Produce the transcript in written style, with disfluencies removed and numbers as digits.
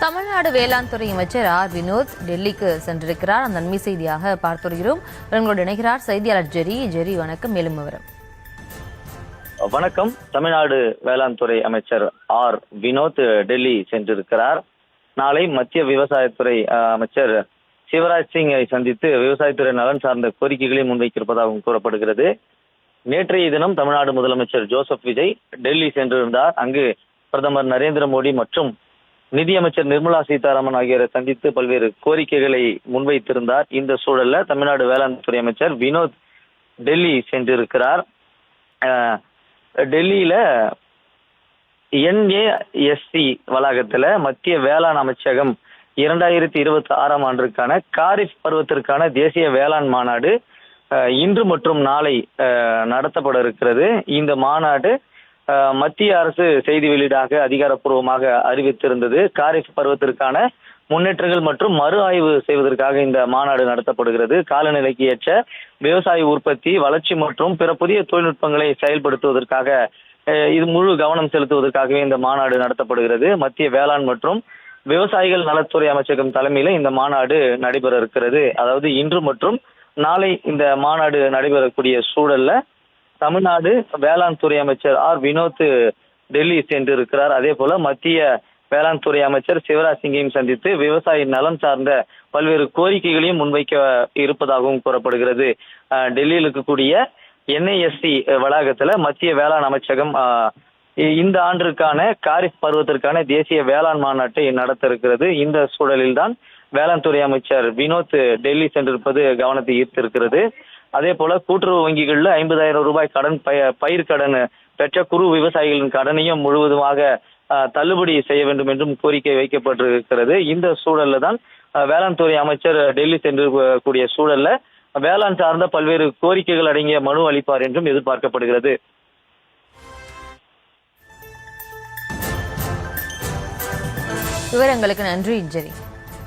தமிழ்நாடு வேளாண் துறை அமைச்சர் ஆர் வினோத் டெல்லிக்கு சென்றிருக்கிறார். அந்த நன்மை செய்தியாக பார்த்து வருகிறோம். எங்களோடு இணைகிறார் செய்தியாளர் ஜெரி. வணக்கம். மேலும் விவரம். வணக்கம். தமிழ்நாடு வேளாண் துறை அமைச்சர் ஆர் வினோத் டெல்லி சென்றிருக்கிறார். நாளை மத்திய விவசாயத்துறை அமைச்சர் சிவராஜ் சிங்கை சந்தித்து விவசாயத்துறை நலன் சார்ந்த கோரிக்கைகளை முன்வைத்திருப்பதாகவும் கூறப்படுகிறது. நேற்றைய தினம் தமிழ்நாடு முதலமைச்சர் ஜோசப் விஜய் டெல்லி சென்றிருந்தார். அங்கு பிரதமர் நரேந்திர மோடி மற்றும் நிதியமைச்சர் நிர்மலா சீதாராமன் ஆகியோரை சந்தித்து பல்வேறு கோரிக்கைகளை முன்வைத்திருந்தார். இந்த சூழல்ல தமிழ்நாடு வேளாண் துறை அமைச்சர் வினோத் டெல்லி சென்றிருக்கிறார். டெல்லியில NASC வளாகத்துல மத்திய வேளாண் அமைச்சகம் 2026ஆம் ஆண்டிற்கான காரிஃப் பருவத்திற்கான தேசிய வேளாண் மாநாடு இன்று மற்றும் நாளை நடத்தப்பட இருக்கிறது. இந்த மாநாடு மத்திய அரசு செய்தி வெளியீடாக அதிகாரப்பூர்வமாக அறிவித்திருந்தது. காரிஃப் பருவத்திற்கான முன்னேற்றங்கள் மற்றும் மறு ஆய்வு செய்வதற்காக இந்த மாநாடு நடத்தப்படுகிறது. காலநிலைக்கு ஏற்ற விவசாய உற்பத்தி வளர்ச்சி மற்றும் பிற புதிய தொழில்நுட்பங்களை செயல்படுத்துவதற்காக இது முழு கவனம் செலுத்துவதற்காகவே இந்த மாநாடு நடத்தப்படுகிறது. மத்திய வேளாண் மற்றும் விவசாயிகள் நலத்துறை அமைச்சகம் தலைமையில இந்த மாநாடு நடைபெற இருக்கிறது. அதாவது இன்று மற்றும் நாளை இந்த மாநாடு நடைபெறக்கூடிய சூழல்ல தமிழ்நாடு வேளாண் துறை அமைச்சர் ஆர் வினோத் டெல்லி சென்றிருக்கிறார். அதே போல மத்திய வேளாண் துறை அமைச்சர் சிவராஜ் சிங்கையும் சந்தித்து விவசாய நலம் சார்ந்த பல்வேறு கோரிக்கைகளையும் முன்வைக்க இருப்பதாகவும் கூறப்படுகிறது. டெல்லியில் இருக்கக்கூடிய NASC வளாகத்துல மத்திய வேளாண் அமைச்சகம் இந்த ஆண்டிற்கான காரிஃப் பருவத்திற்கான தேசிய வேளாண் மாநாட்டை நடத்த இருக்கிறது. இந்த சூழலில் தான் வேளாண் துறை அமைச்சர் வினோத் டெல்லி சென்றிருப்பது கவனத்தை ஈர்த்திருக்கிறது. அதே போல கூட்டுறவு வங்கிகள்ல 50,000 ரூபாய் கடன் பயிர் கடன் பெற்ற குறு விவசாயிகளின் கடனையும் முழுவதுமாக தள்ளுபடி செய்ய வேண்டும் என்றும் கோரிக்கை வைக்கப்பட்டிருக்கிறது. இந்த சூழல்ல தான் வேளாண் துறை அமைச்சர் டெல்லி சென்றிருக்கக்கூடிய சூழல்ல வேளாண் சார்ந்த பல்வேறு கோரிக்கைகள் அடங்கிய மனு அளிப்பார் என்றும் எதிர்பார்க்கப்படுகிறது. விவரங்களுக்கு நன்றி ஜெரி.